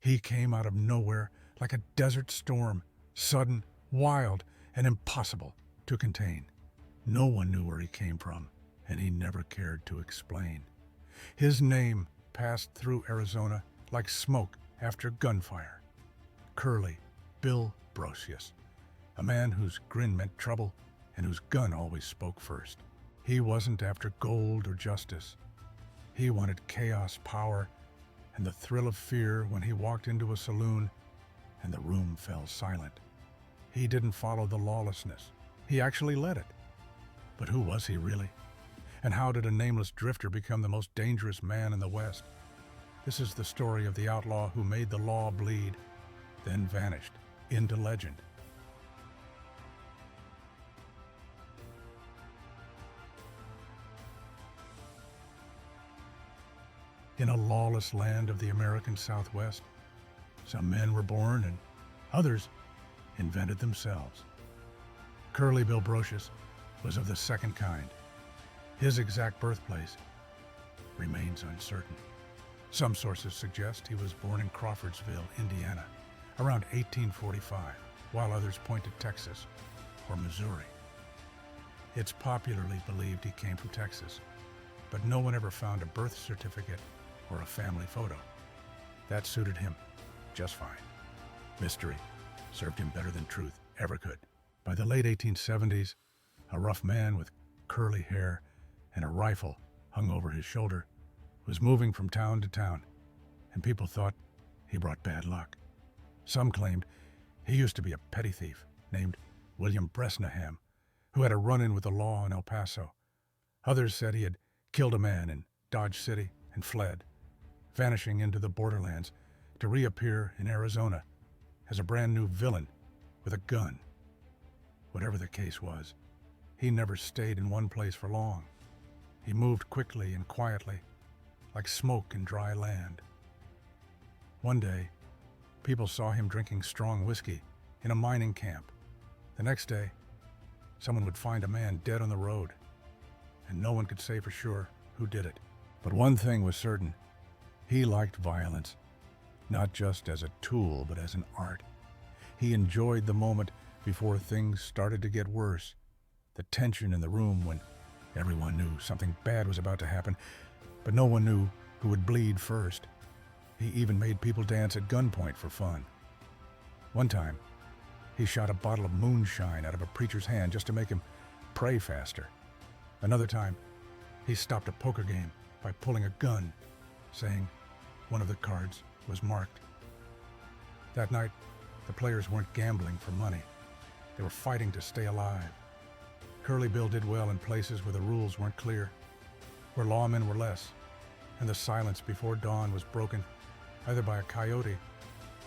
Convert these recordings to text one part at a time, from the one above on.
He came out of nowhere like a desert storm, sudden, wild, and impossible to contain. No one knew where he came from, and he never cared to explain. His name passed through Arizona like smoke after gunfire. Curly Bill Brocius, a man whose grin meant trouble and whose gun always spoke first. He wasn't after gold or justice. He wanted chaos, power, and the thrill of fear when he walked into a saloon and the room fell silent. He didn't follow the lawlessness. He actually led it. But who was he really? And how did a nameless drifter become the most dangerous man in the West? This is the story of the outlaw who made the law bleed, then vanished into legend. In a lawless land of the American Southwest, some men were born and others invented themselves. Curly Bill Brocius was of the second kind. His exact birthplace remains uncertain. Some sources suggest he was born in Crawfordsville, Indiana, around 1845, while others point to Texas or Missouri. It's popularly believed he came from Texas, but no one ever found a birth certificate or a family photo. That suited him just fine. Mystery served him better than truth ever could. By the late 1870s, a rough man with curly hair and a rifle hung over his shoulder was moving from town to town, and people thought he brought bad luck. Some claimed he used to be a petty thief named William Bresnahan, who had a run-in with the law in El Paso. Others said he had killed a man in Dodge City and fled, vanishing into the borderlands to reappear in Arizona as a brand new villain with a gun. Whatever the case was, he never stayed in one place for long. He moved quickly and quietly, like smoke in dry land. One day, people saw him drinking strong whiskey in a mining camp. The next day, someone would find a man dead on the road, and no one could say for sure who did it. But one thing was certain: he liked violence, not just as a tool, but as an art. He enjoyed the moment before things started to get worse, the tension in the room when everyone knew something bad was about to happen, but no one knew who would bleed first. He even made people dance at gunpoint for fun. One time, he shot a bottle of moonshine out of a preacher's hand just to make him pray faster. Another time, he stopped a poker game by pulling a gun, saying one of the cards was marked. That night, the players weren't gambling for money. They were fighting to stay alive. Curly Bill did well in places where the rules weren't clear, where lawmen were less, and the silence before dawn was broken either by a coyote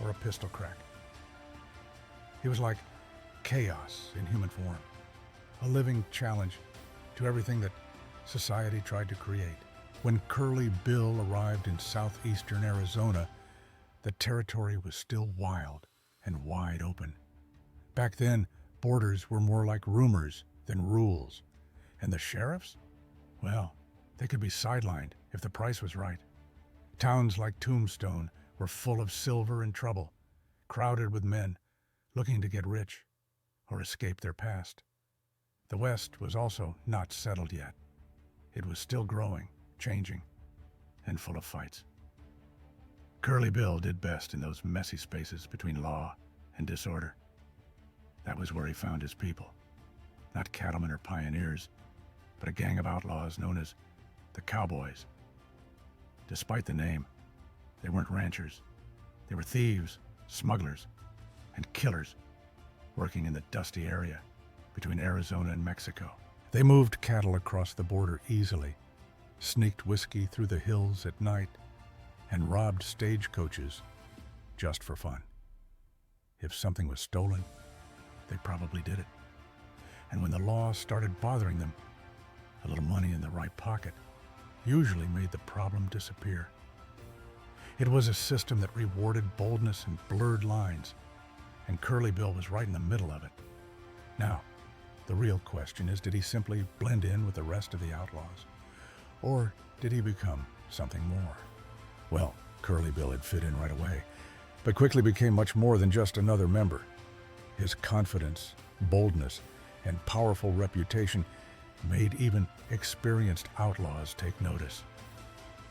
or a pistol crack. He was like chaos in human form, a living challenge to everything that society tried to create. When Curly Bill arrived in southeastern Arizona, the territory was still wild and wide open. Back then, borders were more like rumors than rules, and the sheriffs? Well, they could be sidelined if the price was right. Towns like Tombstone were full of silver and trouble, crowded with men looking to get rich or escape their past. The West was also not settled yet. It was still growing, changing, and full of fights. Curly Bill did best in those messy spaces between law and disorder. That was where he found his people. Not cattlemen or pioneers, but a gang of outlaws known as the Cowboys. Despite the name, they weren't ranchers. They were thieves, smugglers, and killers working in the dusty area between Arizona and Mexico. They moved cattle across the border easily, sneaked whiskey through the hills at night, and robbed stagecoaches just for fun. If something was stolen, they probably did it. And when the law started bothering them, a little money in the right pocket usually made the problem disappear. It was a system that rewarded boldness and blurred lines, and Curly Bill was right in the middle of it. Now, the real question is, did he simply blend in with the rest of the outlaws? Or did he become something more? Well, Curly Bill had fit in right away. but quickly became much more than just another member. His confidence, boldness, and powerful reputation made even experienced outlaws take notice.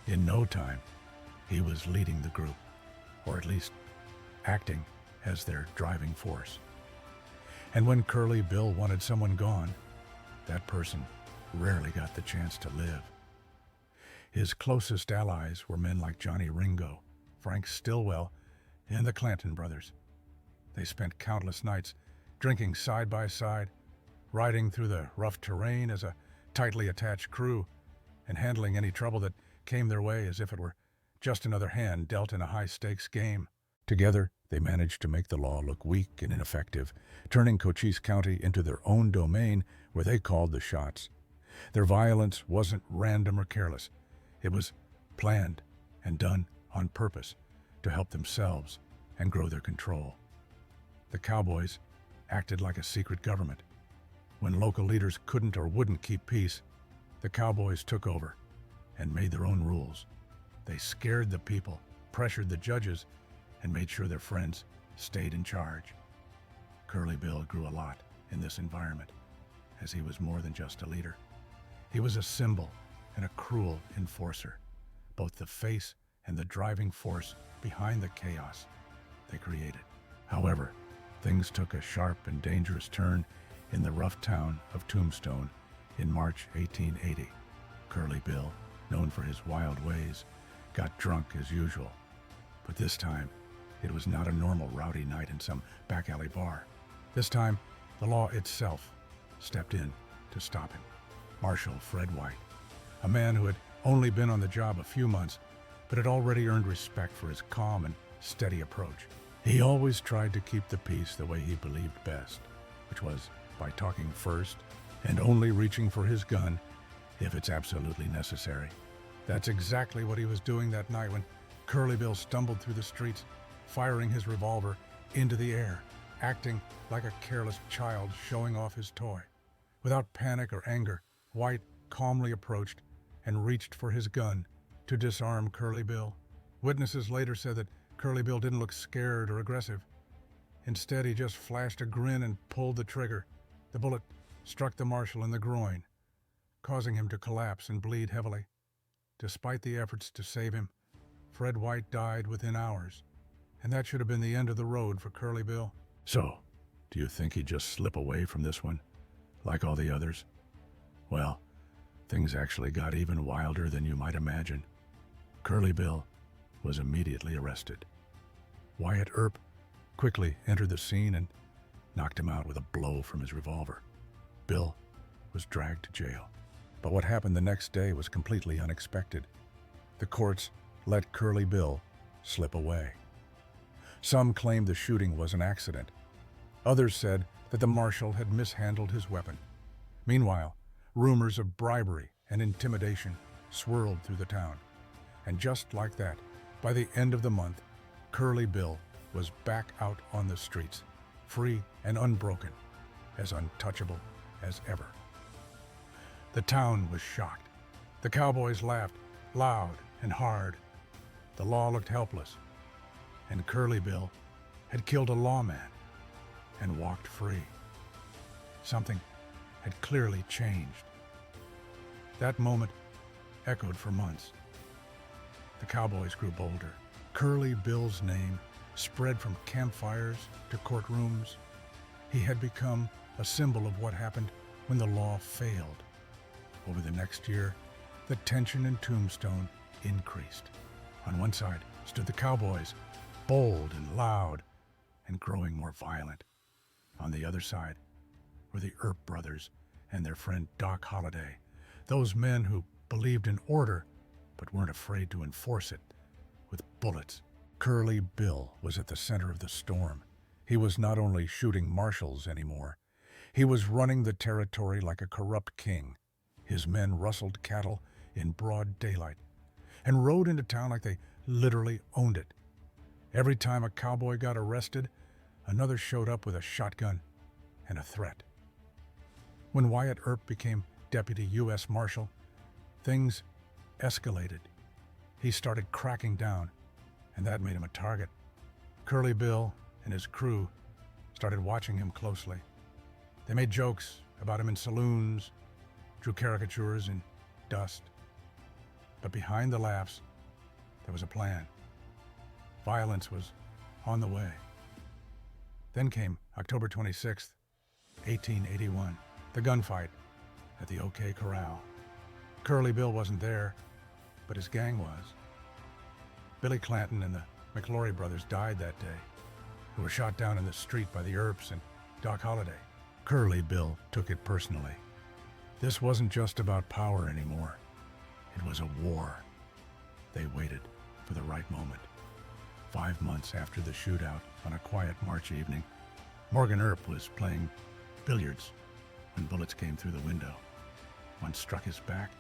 In no time, he was leading the group, or at least acting as their driving force. And when Curly Bill wanted someone gone, that person rarely got the chance to live. His closest allies were men like Johnny Ringo, Frank Stillwell, and the Clanton brothers. They spent countless nights drinking side by side, riding through the rough terrain as a tightly attached crew, and handling any trouble that came their way as if it were just another hand dealt in a high-stakes game. Together, they managed to make the law look weak and ineffective, turning Cochise County into their own domain where they called the shots. Their violence wasn't random or careless. It was planned and done on purpose to help themselves and grow their control. The Cowboys acted like a secret government. When local leaders couldn't or wouldn't keep peace, the Cowboys took over and made their own rules. They scared the people, pressured the judges, and made sure their friends stayed in charge. Curly Bill grew a lot in this environment, as he was more than just a leader. He was a symbol and a cruel enforcer, both the face and the driving force behind the chaos they created. However, things took a sharp and dangerous turn in the rough town of Tombstone in March 1880. Curly Bill, known for his wild ways, got drunk as usual. But this time, it was not a normal rowdy night in some back alley bar. This time, the law itself stepped in to stop him. Marshal Fred Wyatt, a man who had only been on the job a few months, but had already earned respect for his calm and steady approach. He always tried to keep the peace the way he believed best, which was by talking first and only reaching for his gun if it's absolutely necessary. That's exactly what he was doing that night when Curly Bill stumbled through the streets, firing his revolver into the air, acting like a careless child showing off his toy. Without panic or anger, White calmly approached and reached for his gun to disarm Curly Bill. Witnesses later said that Curly Bill didn't look scared or aggressive. Instead, he just flashed a grin and pulled the trigger. The bullet struck the marshal in the groin, causing him to collapse and bleed heavily. Despite the efforts to save him, Fred Wyatt died within hours, and that should have been the end of the road for Curly Bill. So, do you think he'd just slip away from this one, like all the others? Well, things actually got even wilder than you might imagine. Curly Bill was immediately arrested. Wyatt Earp quickly entered the scene and knocked him out with a blow from his revolver. Bill was dragged to jail. But what happened the next day was completely unexpected. The courts let Curly Bill slip away. Some claimed the shooting was an accident. Others said that the marshal had mishandled his weapon. Meanwhile, rumors of bribery and intimidation swirled through the town. And just like that, by the end of the month, Curly Bill was back out on the streets, free and unbroken, as untouchable as ever. The town was shocked. The Cowboys laughed loud and hard. The law looked helpless, and Curly Bill had killed a lawman and walked free. Something had clearly changed. That moment echoed for months. The Cowboys grew bolder. Curly Bill's name spread from campfires to courtrooms. He had become a symbol of what happened when the law failed. Over the next year, the tension in Tombstone increased. On one side stood the Cowboys, bold and loud, and growing more violent. On the other side were the Earp brothers and their friend Doc Holliday, those men who believed in order but weren't afraid to enforce it with bullets. Curly Bill was at the center of the storm. He was not only shooting marshals anymore, he was running the territory like a corrupt king. His men rustled cattle in broad daylight and rode into town like they literally owned it. Every time a cowboy got arrested, another showed up with a shotgun and a threat. When Wyatt Earp became Deputy U.S. Marshal, things escalated. He started cracking down, and that made him a target. Curly Bill and his crew started watching him closely. They made jokes about him in saloons, drew caricatures in dust. But behind the laughs, there was a plan. Violence was on the way. Then came October 26th, 1881, the gunfight at the OK Corral. Curly Bill wasn't there, but his gang was. Billy Clanton and the McLaury brothers died that day, who were shot down in the street by the Earps and Doc Holliday. Curly Bill took it personally. This wasn't just about power anymore. It was a war. They waited for the right moment. 5 months after the shootout on a quiet March evening, Morgan Earp was playing billiards when bullets came through the window. One struck his back,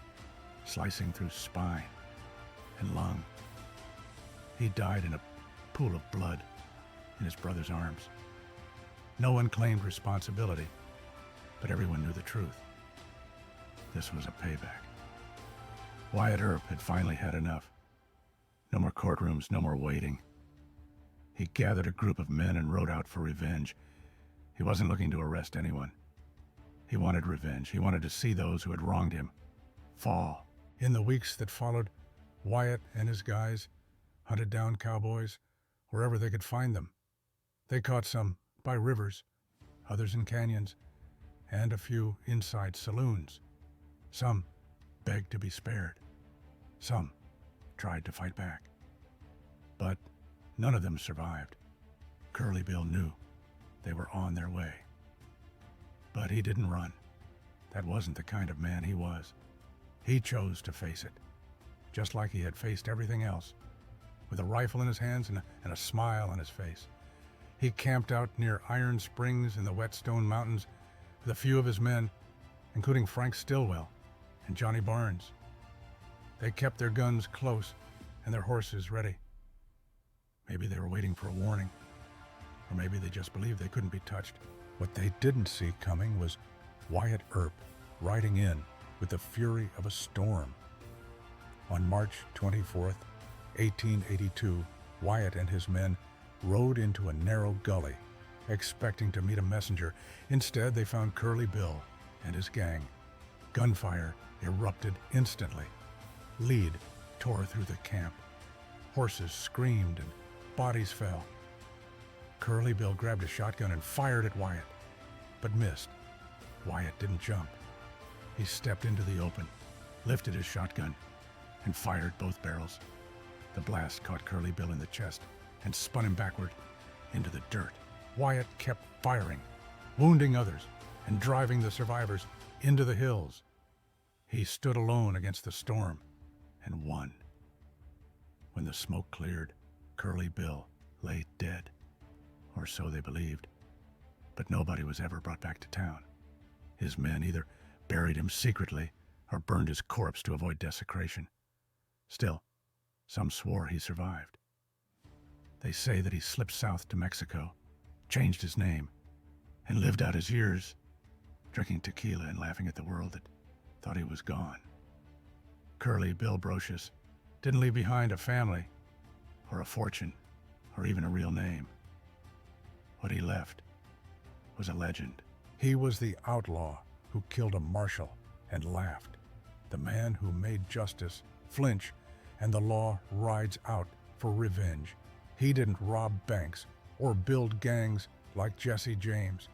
slicing through spine and lung. He died in a pool of blood in his brother's arms. No one claimed responsibility, but everyone knew the truth. This was a payback. Wyatt Earp had finally had enough. No more courtrooms, no more waiting. He gathered a group of men and rode out for revenge. He wasn't looking to arrest anyone. He wanted revenge. He wanted to see those who had wronged him fall. In the weeks that followed, Wyatt and his guys hunted down cowboys wherever they could find them. They caught some by rivers, others in canyons, and a few inside saloons. Some begged to be spared. Some tried to fight back. But none of them survived. Curly Bill knew they were on their way. But he didn't run. That wasn't the kind of man he was. He chose to face it, just like he had faced everything else, with a rifle in his hands and a smile on his face. He camped out near Iron Springs in the Whetstone Mountains with a few of his men, including Frank Stillwell and Johnny Barnes. They kept their guns close and their horses ready. Maybe they were waiting for a warning, or maybe they just believed they couldn't be touched. What they didn't see coming was Wyatt Earp riding in with the fury of a storm. On March 24th, 1882, Wyatt and his men rode into a narrow gully, expecting to meet a messenger. Instead, they found Curly Bill and his gang. Gunfire erupted instantly. Lead tore through the camp. Horses screamed and bodies fell. Curly Bill grabbed a shotgun and fired at Wyatt, but missed. Wyatt didn't jump. He stepped into the open, lifted his shotgun, and fired both barrels. The blast caught Curly Bill in the chest and spun him backward into the dirt. Wyatt kept firing, wounding others and driving the survivors into the hills. He stood alone against the storm and won. When the smoke cleared, Curly Bill lay dead, or so they believed. But nobody was ever brought back to town. His men either buried him secretly or burned his corpse to avoid desecration. Still, some swore he survived. They say that he slipped south to Mexico, changed his name, and lived out his years, drinking tequila and laughing at the world that thought he was gone. Curly Bill Brocius didn't leave behind a family, or a fortune, or even a real name. What he left was a legend. He was the outlaw who killed a marshal and laughed, the man who made justice flinch and the law rides out for revenge. He didn't rob banks or build gangs like Jesse James.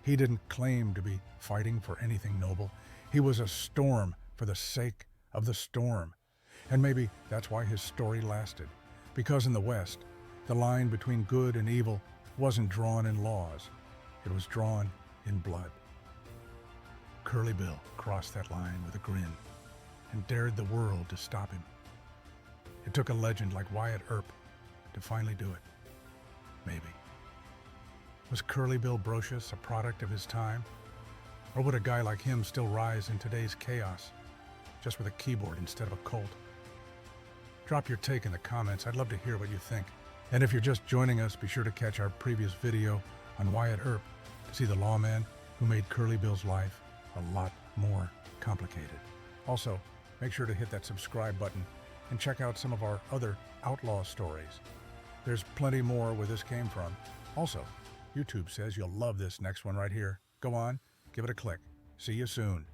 He didn't claim to be fighting for anything noble. He was a storm for the sake of the storm. And maybe that's why his story lasted, because in the West, the line between good and evil wasn't drawn in laws. It was drawn in blood. Curly Bill crossed that line with a grin and dared the world to stop him. It took a legend like Wyatt Earp to finally do it. Maybe. Was Curly Bill Brocius a product of his time? Or would a guy like him still rise in today's chaos, just with a keyboard instead of a Colt? Drop your take in the comments. I'd love to hear what you think. And if you're just joining us, be sure to catch our previous video on Wyatt Earp to see the lawman who made Curly Bill's life a lot more complicated. Also, make sure to hit that subscribe button and check out some of our other outlaw stories. There's plenty more where this came from. Also, YouTube says you'll love this next one right here. Go on, give it a click. See you soon.